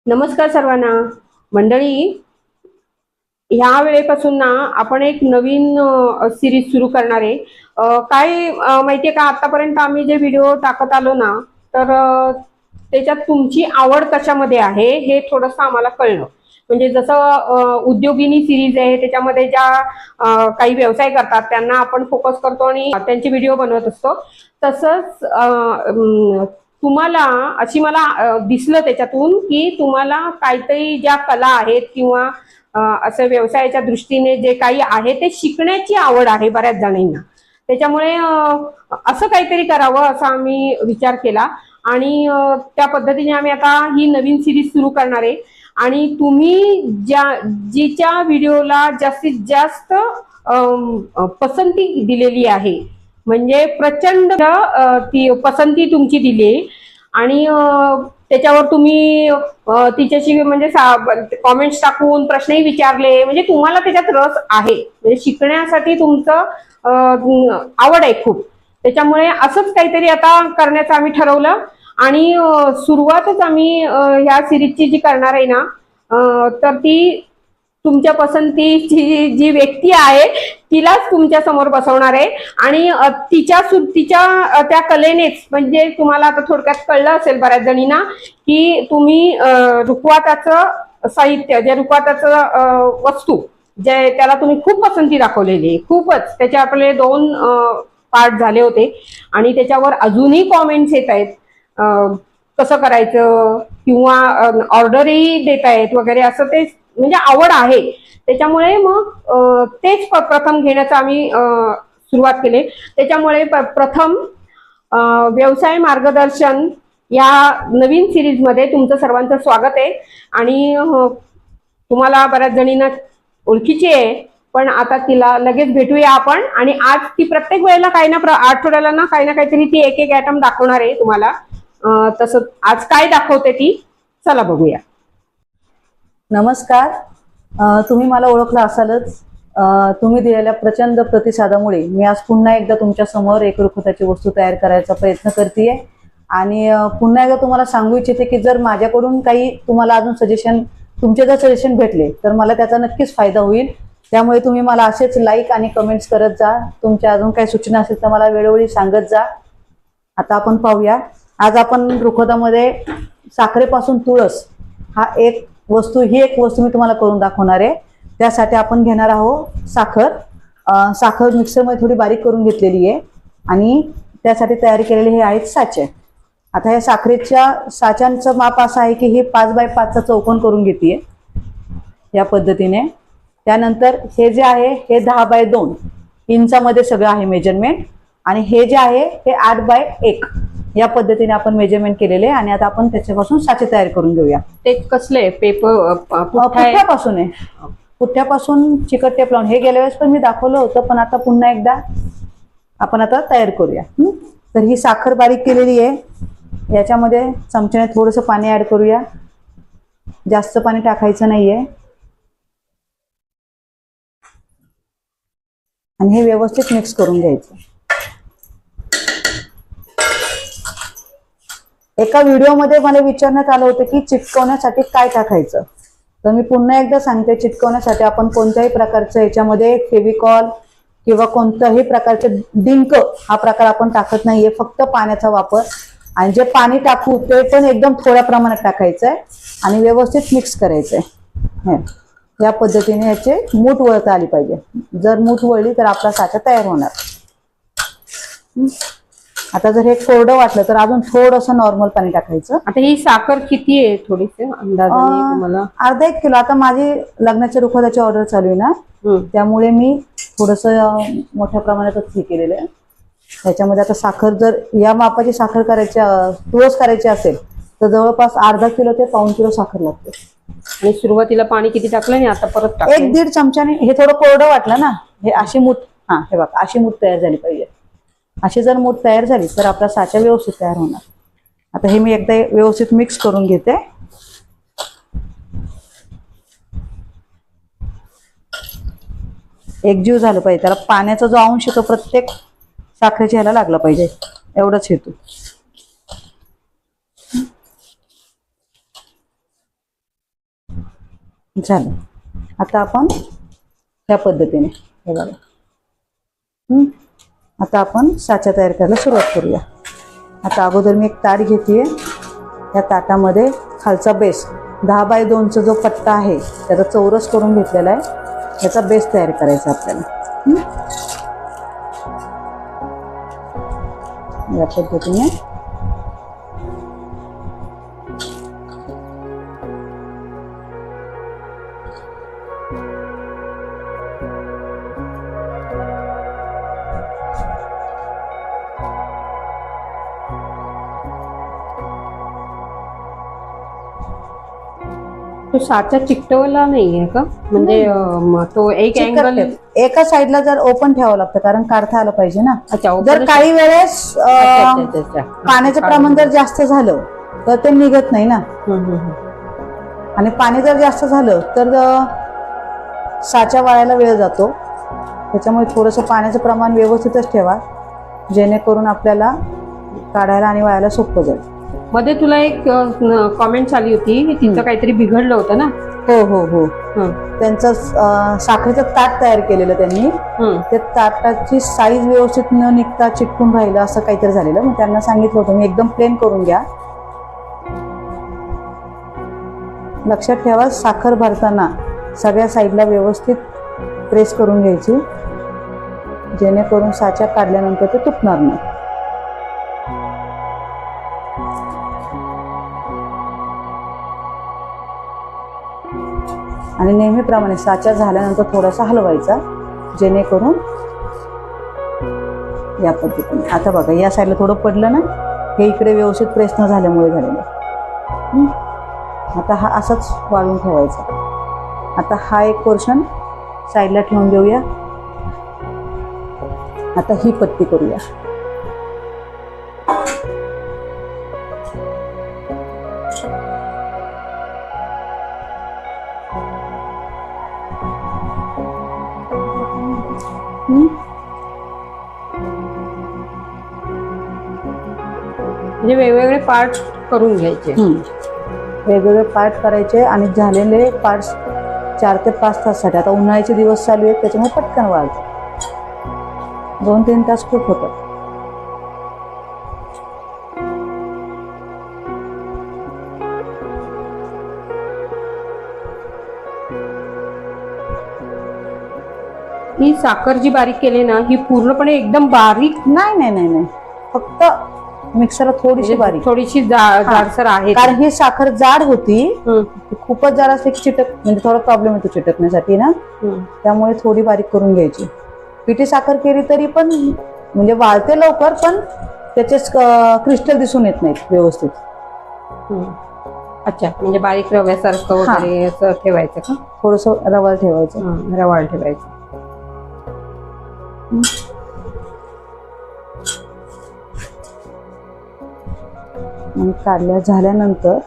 नमस्कार सर्वांना. मंडळी, ह्या वेळेपासून ना आपण एक नवीन सिरीज सुरू करणार आहे. काय माहितीये का, आतापर्यंत आम्ही जे व्हिडिओ टाकत आलो ना, तर त्याच्यात तुमची आवड कशामध्ये आहे हे थोडंसं आम्हाला कळलं. म्हणजे जसं उद्योगिनी सिरीज आहे, त्याच्यामध्ये ज्या काही व्यवसाय करतात त्यांना आपण फोकस करतो आणि त्यांचे व्हिडिओ बनवत असतो. तसंच तुम्हाला अशी मला दिसलं त्याच्यातून की तुम्हाला काहीतरी ज्या कला आहेत किंवा असं व्यवसायाच्या दृष्टीने जे काही आहे ते शिकण्याची आवड आहे बऱ्याच जणांना. त्याच्यामुळे असं काहीतरी करावं असा आम्ही विचार केला आणि त्या पद्धतीने आम्ही आता ही नवीन सिरीज सुरू करणार आहे. आणि तुम्ही जिच्या व्हिडिओला जास्तीत जास्त पसंती दिलेली आहे, म्हणजे प्रचंड ती पसंती तुमची दिली आणि त्याच्यावर तुम्ही तिच्याशी म्हणजे कॉमेंट्स टाकून प्रश्नही विचारले, म्हणजे तुम्हाला त्याच्यात रस आहे, म्हणजे शिकण्यासाठी तुमचं आवड आहे खूप. त्याच्यामुळे असंच काहीतरी आता करण्याचं आम्ही ठरवलं आणि सुरुवातच आम्ही ह्या सिरीजची जी करणार आहे ना, तर ती तुमच्या पसंतीची जी व्यक्ती आहे तिलाच तुमच्या समोर बसवणार आहे. आणि तिच्या त्या कलेनेच, म्हणजे तुम्हाला आता थोडक्यात कळलं असेल बऱ्याच जणींना की तुम्ही रुखवाताचं साहित्य, जे रुखवाताचं वस्तू जे त्याला तुम्ही खूप पसंती दाखवलेली, खूपच. त्याचे आपले 2 पार्ट झाले होते आणि त्याच्यावर अजूनही कॉमेंट्स येत आहेत कसं करायचं किंवा ऑर्डरही देत आहेत वगैरे, असं ते म्हणजे आवड आहे. त्याच्यामुळे मग तेच प्रथम घेण्याचं आम्ही सुरुवात केली. त्याच्यामुळे प्रथम व्यवसाय मार्गदर्शन या नवीन सिरीज मध्ये तुमचं सर्वांचं स्वागत आहे. आणि तुम्हाला बऱ्याच जणींना ओळखीची आहे, पण आता तिला लगेच भेटूया आपण. आणि आज ती प्रत्येक वेळेला काही ना आठवड्याला ना काही ना काहीतरी ती एक एक आयटम दाखवणार आहे तुम्हाला. तसं आज काय दाखवते ती, चला बघूया. नमस्कार. तुम्ही मला ओळखलं असालच. तुम्ही दिलेल्या प्रचंड प्रतिसादामुळे मी आज पुन्हा एकदा तुमच्या समोर एक रुखवताची वस्तू तयार करायचा प्रयत्न करतेय. आणि पुन्हा एकदा तुम्हाला सांगू इच्छिते की जर माझ्याकडून काही तुम्हाला अजून तुमचे जर सजेशन भेटले तर मला त्याचा नक्कीच फायदा होईल. त्यामुळे तुम्ही मला असेच लाईक आणि कमेंट्स करत जा. तुमच्या अजून काही सूचना असेल तर मला वेळोवेळी सांगत जा. आता आपण पाहूया. आज आपण रुखवतामध्ये साखरेपासून तुळस ही एक वस्तू मी तुम्हाला करून दाखवणार आहे. त्यासाठी आपण घेणार आहोत साखर मिक्सरमध्ये थोडी बारीक करून घेतलेली आहे आणि त्यासाठी तयारी केलेले हे आहेत साचे. आता या साखरेच्या साच्यांचं माप असं आहे की हे 5 बाय 5चा चौकोन करून घेते या पद्धतीने. त्यानंतर हे जे आहे हे 10 बाय 2 इंचामध्ये सगळं आहे मेजरमेंट. आणि हे जे आहे हे 8 बाय 1 या पद्धतीने आपण मेजरमेंट केलेले. आणि आता आपण त्याच्यापासून साचे तयार करून घेऊया. ते कसले पेपर पुठ्ठ्यापासून आहे. पुठ्ठ्यापासून चिकट टेप लावून, हे गेल्या वेळेस पण मी दाखवलं होतं, पण आता पुन्हा एकदा आपण आता तयार करूया. तर ही साखर बारीक केलेली आहे. याच्यामध्ये चमच्याने थोडंसं पाणी ऍड करूया. जास्त पाणी टाकायचं नाहीये. आणि हे व्यवस्थित मिक्स करून घ्यायचं. एका व्हिडिओमध्ये मला विचारण्यात आलं होतं की चिटकवण्यासाठी काय टाकायचं. तर मी पुन्हा एकदा सांगते, चिटकवण्यासाठी आपण कोणत्याही प्रकारचं याच्यामध्ये फेविकॉल किंवा कोणत्याही प्रकारचे डिंक हा प्रकार आपण टाकत नाहीये, फक्त पाण्याचा वापर. आणि जे पाणी टाकू ते पण एकदम थोड्या प्रमाणात टाकायचं आहे आणि व्यवस्थित मिक्स करायचंय. या पद्धतीने याचे मूठ वळता आली पाहिजे. जर मूठ वळली तर आपला साचा तयार होणार. आता जर हे कोरडं वाटलं तर अजून थोडंसं नॉर्मल पाणी टाकायचं. आता ही साखर किती आहे थोडीसे अंदाजाने तुम्हाला? अर्धा 1 किलो. आता माझी लग्नाच्या रुखवताची ऑर्डर चालू आहे ना, त्यामुळे मी थोडंसं मोठ्या प्रमाणातच हे केलेलं आहे. त्याच्यामध्ये आता साखर जर या मापाची साखर तुळस करायची असेल तर जवळपास अर्धा किलो ते 1.25 किलो साखर लागते. आणि सुरुवातीला पाणी किती टाकलं आणि आता परत टाकलं? 1-1.5 चमच्याने. हे थोडं कोरडं वाटलं ना, हे अशी मूठ, हे बघा अशी मूठ तयार झाली पाहिजे. अशी जर मूठ तयार झाली तर आपला साचा व्यवस्थित तयार होणार. आता हे मी एकदा व्यवस्थित मिक्स करून घेते. एकजीव झालं पाहिजे. त्याला पाण्याचा जो अंश तो प्रत्येक साखरेच्या ह्याला लागला पाहिजे, एवढंच हेतू. झालं. आता आपण ह्या पद्धतीने हे बघा. आता आपण साचा तयार करायला सुरुवात करूया. आता अगोदर मी एक ताट घेते. या ताटामध्ये खालचा बेस 10 बाय 2चा जो पट्टा आहे त्याचा चौरस करून घेतलेला आहे. याचा बेस तयार करायचा आपल्याला. या पद्धतीने तो साचा चिकटवला नाहीये का? म्हणजे तो एक अँगल. एका साईडला जर ओपन ठेवावं लागतं कारण काढता आलं पाहिजे ना. अच्छा, जर काही वेळेस पाण्याचं प्रमाण जर जास्त झालं तर ते निघत नाही ना. आणि पाणी जर जास्त झालं तर साचा वाळायला वेळ जातो. त्याच्यामुळे थोडंसं पाण्याचं प्रमाण व्यवस्थितच ठेवा जेणेकरून आपल्याला काढायला आणि वाळायला सोपं जाईल. मध्ये तुला एक कॉमेंट आली होती की तिचं काहीतरी बिघडलं होतं ना. हो हो हो. त्यांचं साखरेचं ताट तयार केलेलं त्यांनी. त्या ताटाची साईज व्यवस्थित न निघता चिटकून राहिलं असं काहीतरी झालेलं. मग त्यांना सांगितलं होतं मी एकदम प्लेन करून घ्या. लक्षात ठेवा साखर भरताना सगळ्या साईडला व्यवस्थित प्रेस करून घ्यायची जेणेकरून साचा काढल्यानंतर ते तुटणार नाही. आणि नेहमीप्रमाणे साचा झाल्यानंतर थोडासा हलवायचा जेणेकरून या पद्धतीने. आता बघा या साईडला थोडं पडलं ना, हे इकडे व्यवस्थित प्रेस न झाल्यामुळे झालेलं. आता हा असाच वाळून ठेवायचा. आता हा एक पोर्शन साईडला ठेवून देऊया. आता ही पट्टी करूया. म्हणजे वेगवेगळे पार्ट करून घ्यायचे. वेगवेगळे पार्ट करायचे आणि झालेले पार्ट्स 4 ते 5 ताससाठी. आता उन्हाळ्याचे दिवस चालू आहेत त्याच्यामुळे पटकन वाळतात. 2-3 तास खूप होतात. ही साखर जी बारीक केली ना ही पूर्णपणे एकदम बारीक नाही नाही नाही नाही, फक्त मिक्सरला थोडीशी बारीक, थोडीशी जाडसर आहे. कारण ही साखर जाड होती. खूपच जाड असते की चिटक म्हणजे थोडा प्रॉब्लेम येतो चिटकण्यासाठी ना. त्यामुळे थोडी बारीक करून घ्यायची. पिठी साखर केली तरी पण म्हणजे वाळते लवकर पण त्याचे क्रिस्टल दिसून येत नाहीत व्यवस्थित. अच्छा, म्हणजे बारीक रव्यासारखं वगैरे असं ठेवायचं का? थोडंसं रवाळ ठेवायचं. रवाळ ठेवायचं. आणि काढल्या झाल्यानंतर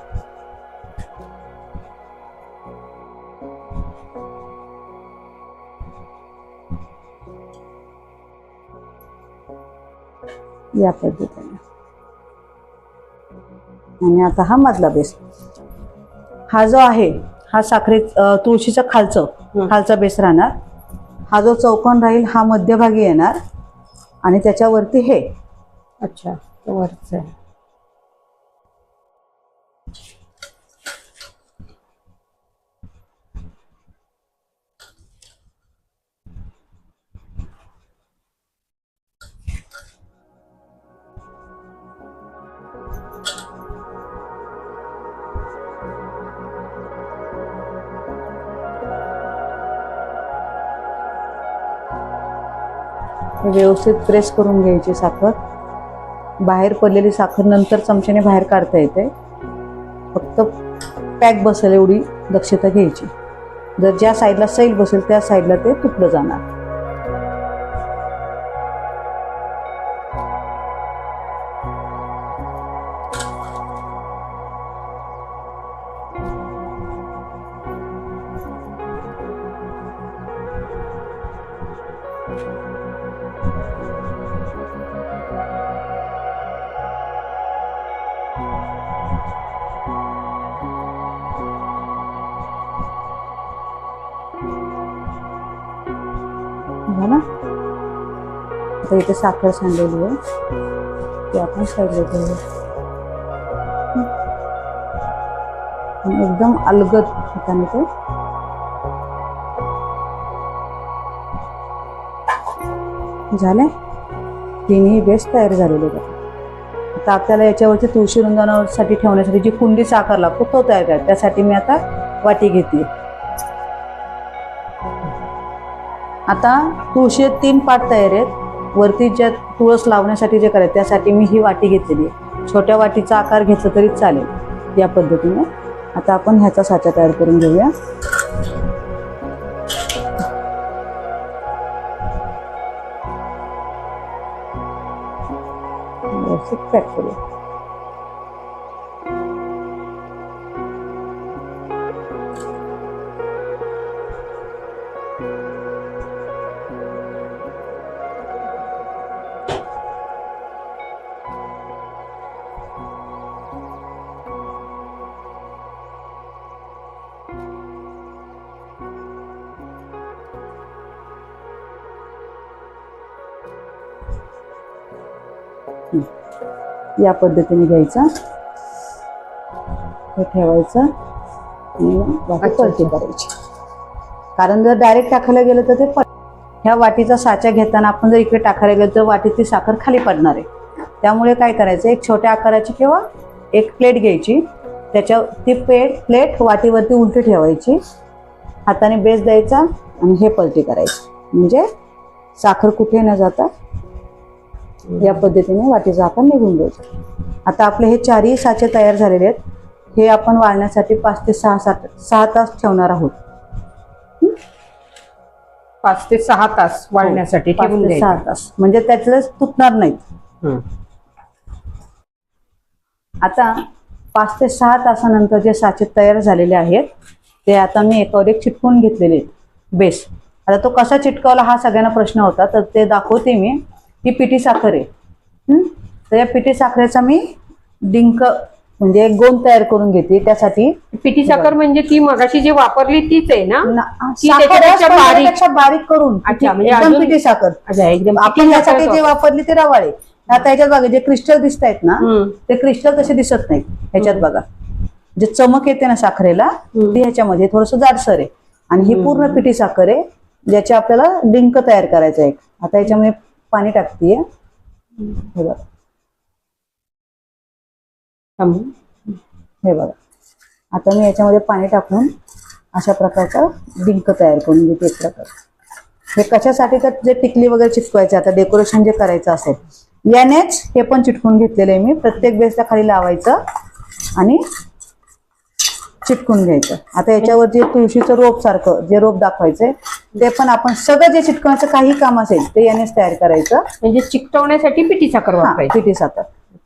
या पद्धतीने. आणि आता हा मधला बेस, हा जो आहे हा साखरे तुळशीचा खालचा बेस राहणार. हा जो चौकोन राहील हा मध्यभागी येणार आणि त्याच्यावरती हे. अच्छा, वरच आहे. व्यवस्थित प्रेस करून घ्यायची साखर. बाहेर पडलेली साखर नंतर चमच्याने बाहेर काढता येते. फक्त पॅक बसेल एवढी दक्षता घ्यायची. जर ज्या साईडला सैल बसेल त्या साईडला ते तुटलं जाणार. झाला. आता इथे साखर सांडलेली आहे ती आपण साईडला ठेवूया. आणि एकदम अलगद हाताने ते झाले. तिन्ही बेस तयार झालेले आहेत. आता आपल्याला याच्यावरती तुळशी वृंदावनासाठी ठेवण्यासाठी जी कुंडी साखर लागतो तो तयार करायचा. त्यासाठी मी आता वाटी घेतली. आता तुळशी 3 पाट तयार आहेत. वरती ज्या तुळस लावण्यासाठी जे करायचं त्यासाठी मी ही वाटी घेतलेली आहे. छोट्या वाटीचा आकार घेतला तरी चालेल या पद्धतीने. आता आपण ह्याचा साचा तयार करून घेऊया. व्यवस्थित पॅक करूया. या पद्धतीने घ्यायचा, हे ठेवायचं आणि वाटी पलटी करायची. कारण जर डायरेक्ट टाकायला गेलं तर ते ह्या वाटीचा साचा घेताना आपण जर इकडे टाकायला गेलं तर वाटीतली साखर खाली पडणार आहे. त्यामुळे काय करायचं, एक छोट्या आकाराची किंवा एक प्लेट घ्यायची, त्याच्या ती प्लेट वाटीवरती उलटी ठेवायची, हाताने बेस द्यायचा आणि हे पलटी करायची. म्हणजे साखर कुठे न जाता या पद्धतीने वाटीचा आकार निघून द्यायचा. आता आपले हे 4ही साचे तयार झालेले आहेत. हे आपण वाळण्यासाठी 5 ते 6 तास ठेवणार आहोत. 5 ते 6 तास वाळण्यासाठी 5 ठेवून ते 6 द्यायचं. तास म्हणजे त्यातले तुटणार नाहीत. आता 5 ते 6 तासानंतर जे साचे तयार झालेले आहेत ते आता मी एकावर एक चिटकवून घेतलेले आहेत बेस. आता तो कसा चिटकावला हा सगळ्यांना प्रश्न होता, तर ते दाखवते मी. ही पिठी साखर आहे. तर या पिठी साखरेचा मी डिंक म्हणजे एक गोंद तयार करून घेते. त्यासाठी पिठी साखर म्हणजे ती मगाशी जी वापरली तीच आहे ना? ती साखर त्याच्यापेक्षा पेक्षा बारीक करून अच्छा, म्हणजे एकदम अजून- पिठी साखर. अच्छा, एकदम आपण पिठी यासाठी साखर जे वापरली ते रवाळे. आता याच्यात बघा जे क्रिस्टल दिसत आहेत ना, ते क्रिस्टल तसे दिसत नाहीत ह्याच्यात. बघा जे चमक येते ना साखरेला ती ह्याच्यामध्ये थोडस जाडसर आहे. आणि ही पूर्ण पिठी साखर आहे ज्याचे आपल्याला डिंक तयार करायचं आहे. आता याच्यामध्ये पाणी टाकतीये. हे बघा, हे बघा. आता मी याच्यामध्ये पाणी टाकून अशा प्रकारचा डिंक तयार करून घेते एक प्रकार. हे कशासाठी तर जे टिकली वगैरे चिटकवायचे, आता डेकोरेशन जे करायचं असेल यानेच हे पण चिटकून घेतलेलं आहे मी. प्रत्येक बेसला खाली लावायचं आणि चिटकून घ्यायचं. आता याच्यावर जे तुळशीचं रोप सारखं जे रोप दाखवायचंय ते पण आपण सगळं जे चिटकवण्याचं काही काम असेल ते यानेच तयार करायचं. म्हणजे चिकटवण्यासाठी पिठी साखर वापरायची. पिठी साखर.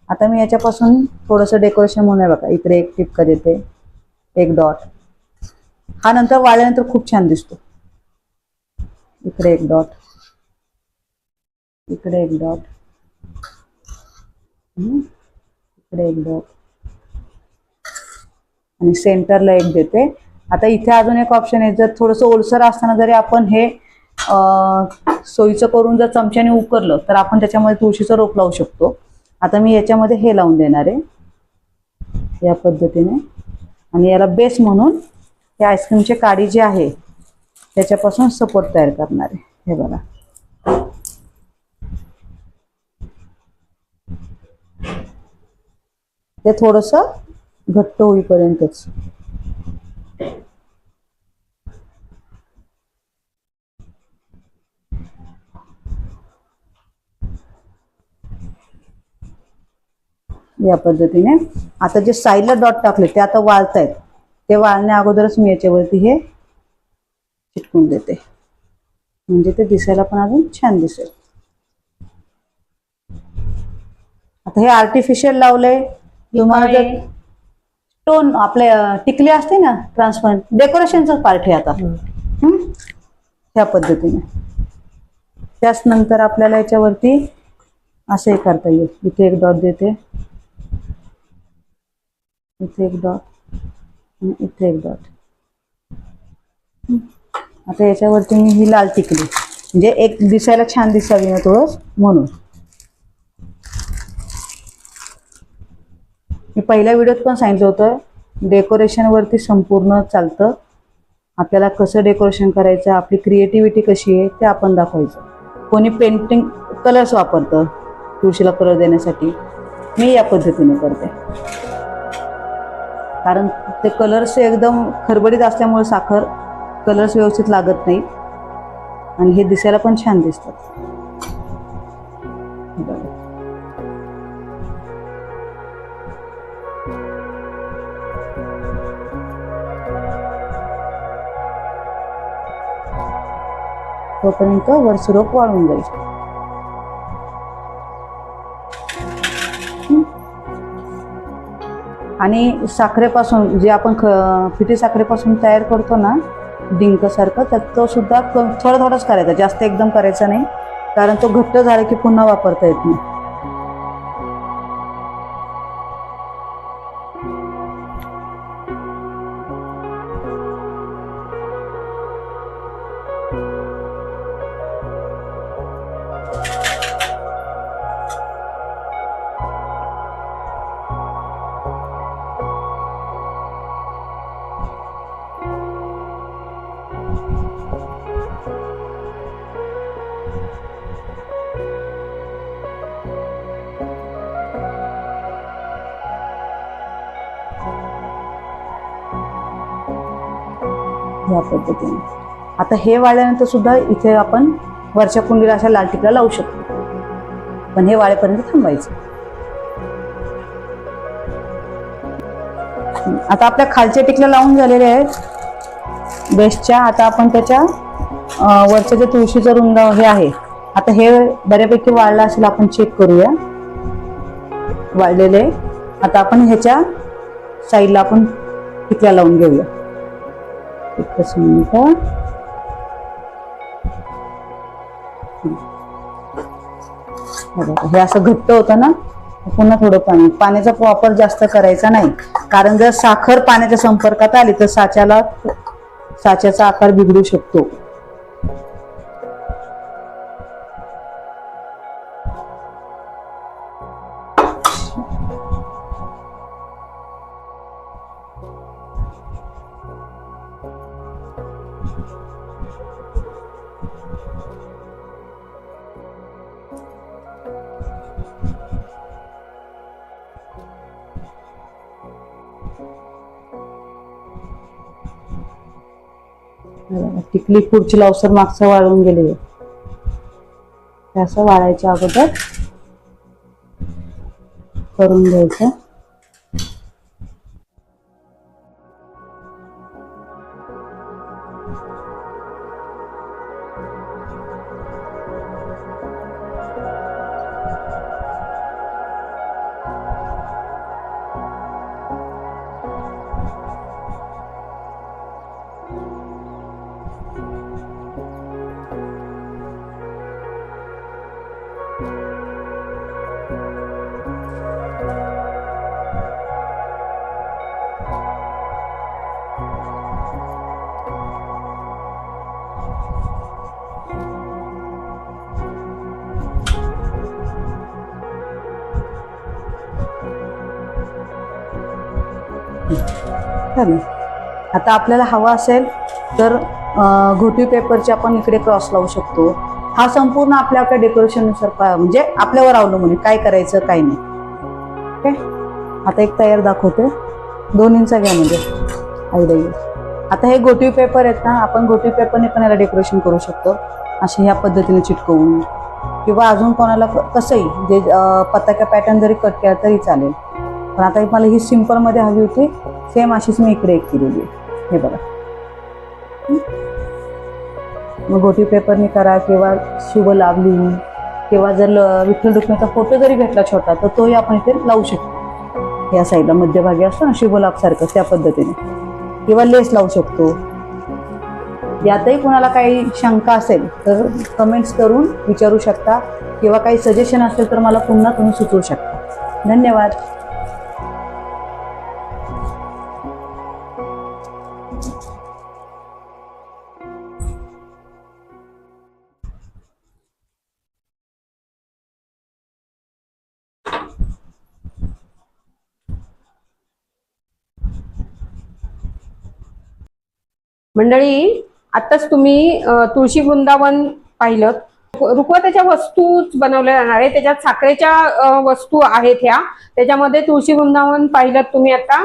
आता मी याच्यापासून थोडंसं डेकोरेशन म्हणून आहे बघा, इकडे एक टिपका देते, एक डॉट. हा नंतर वाळल्यानंतर खूप छान दिसतो. इकडे एक डॉट, इकडे एक डॉट, इकडे एक डॉट आणि सेंटरला एक देते. आता इथे अजून एक ऑप्शन आहे, जर थोडंसं ओलसर असताना जरी आपण हे सोयीचं करून जर चमच्याने उकरलं तर आपण त्याच्यामध्ये तुळशीचं रोप लावू शकतो. आता मी याच्यामध्ये हे लावून देणार आहे या पद्धतीने. आणि याला बेस म्हणून हे आईस्क्रीमचे काडी जे आहे त्याच्यापासून सपोर्ट तयार करणार आहे. हे बघा, ते थोडंसं घट्ट होईपर्यंतच. या पद्धतीने. आता जे साईडला डॉट टाकले ते आता वाळतायत. ते वाळण्या अगोदरच मी याच्यावरती हे चिटकून देते म्हणजे ते दिसायला पण अजून छान दिसेल. आता हे आर्टिफिशियल लावलंय. तुम्हाला जर स्टोन आपले टिकली असते ना ट्रान्सपरंट, डेकोरेशनचा पार्ट आहे आता. ह्या पद्धतीने. त्याच नंतर आपल्याला याच्यावरती असे करता येईल. इथे एक डॉट देते, इथे एक डॉट आणि इथे एक डॉट. आता याच्यावरती मी ही लाल टिकली म्हणजे एक दिसायला छान दिसावी ना तुळस म्हणून. मी पहिल्या व्हिडिओत पण सांगितलं होतं डेकोरेशनवरती संपूर्ण चालतं. आपल्याला कसं डेकोरेशन करायचं, आपली क्रिएटिव्हिटी कशी आहे ते आपण दाखवायचं. कोणी पेंटिंग कलर्स वापरतं तुळशीला कलर देण्यासाठी, मी या पद्धतीने करते. कारण ते कलर्स एकदम खरबडीत असल्यामुळे साखर कलर्स व्यवस्थित लागत नाही आणि हे दिसायला पण छान दिसतात. तोपर्यंत वरचं रोप वाळून जाईल. आणि साखरेपासून जे आपण पिठी साखरेपासून तयार करतो ना डिंक सारखं, तर तो सुद्धा थोडा थोडाच करायचा, जास्त एकदम करायचा नाही, कारण तो घट्ट झाला की पुन्हा वापरता येत नाही. या पद्धतीने आता हे वाळल्यानंतर सुद्धा इथे आपण वरच्या कुंडीला अशा लाल टिकल्या लावू शकतो, पण हे वाळेपर्यंत थांबायचं. आता आपल्या खालच्या टिकल्या लावून झालेल्या आहेत बेस्टच्या. आता आपण त्याच्या वरच्या जे तुळशीचं रुंद हे आहे, आता हे बऱ्यापैकी वाळलं असेल, आपण चेक करूया. वाळलेले आता आपण ह्याच्या साईडला आपण टिकल्या लावून घेऊया. एकच मिनिट. हे असं घट्ट होतं ना, पुन्हा थोडं पाण्याचा वापर जास्त करायचा नाही, कारण जर साखर पाण्याच्या संपर्कात आली तर साच्याचा आकार बिघडू शकतो. टिकली पुढची लावसर मागचं वाळून गेले. असं वाळायच्या अगोदर करून घ्यायचं. आता आपल्याला हवा असेल तर घोटी पेपरचे आपण इकडे क्रॉस लावू शकतो. हा संपूर्ण आपल्या डेकोरेशननुसार म्हणजे आपल्यावर अवलंबून आहे काय करायचं काय नाही. ओके, आता एक तयार दाखवते. 2 इंचा घ्या म्हणजे आयडिया. आता हे घोटी पेपर आहेत ना, आपण घोटी पेपरने पण याला डेकोरेशन करू शकतो, असे ह्या पद्धतीने चिटकवून, किंवा अजून कोणाला कसंही जे पताका पॅटर्न जरी कट केला तरी चालेल. पण आता मला ही सिंपल मध्ये हवी होती, सेम अशीच मी इकडे एक केलेली आहे. हे बघा, मग घोटी पेपरने करा किंवा शुभ लाभ लिहून, किंवा जर विठ्ठल रुक्मिणीचा फोटो जरी घेतला छोटा तर तोही आपण इथे लावू शकतो. या साईडला मध्यभागी असतो ना शुभ लाभ सारखं, त्या पद्धतीने, किंवा लेस लावू शकतो. यातही कुणाला काही शंका असेल तर कमेंट्स करून विचारू शकता, किंवा काही सजेशन असेल तर मला पुन्हा तुम्ही सुचवू शकता. धन्यवाद. मंडळी, आताच तुम्ही तुळशी वृंदावन पाहिलं. रुखवताच्या वस्तूच बनवल्या जाणार आहे, त्याच्यात साखरेच्या वस्तू आहेत ह्या, त्याच्यामध्ये तुळशी वृंदावन पाहिलं तुम्ही आता.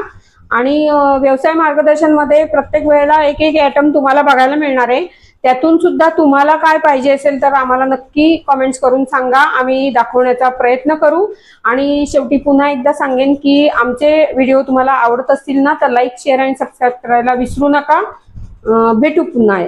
आणि व्यवसाय मार्गदर्शन मध्ये प्रत्येक वेळेला एक एक आयटम तुम्हाला बघायला मिळणार आहे. त्यातून सुद्धा तुम्हाला काय पाहिजे असेल तर आम्हाला नक्की कमेंट्स करून सांगा, आम्ही दाखवण्याचा प्रयत्न करू. आणि शेवटी पुन्हा एकदा सांगेन की आमचे व्हिडिओ तुम्हाला आवडत असतील ना तर लाईक, शेअर आणि सबस्क्राईब करायला विसरू नका. भेटू पुन्हा.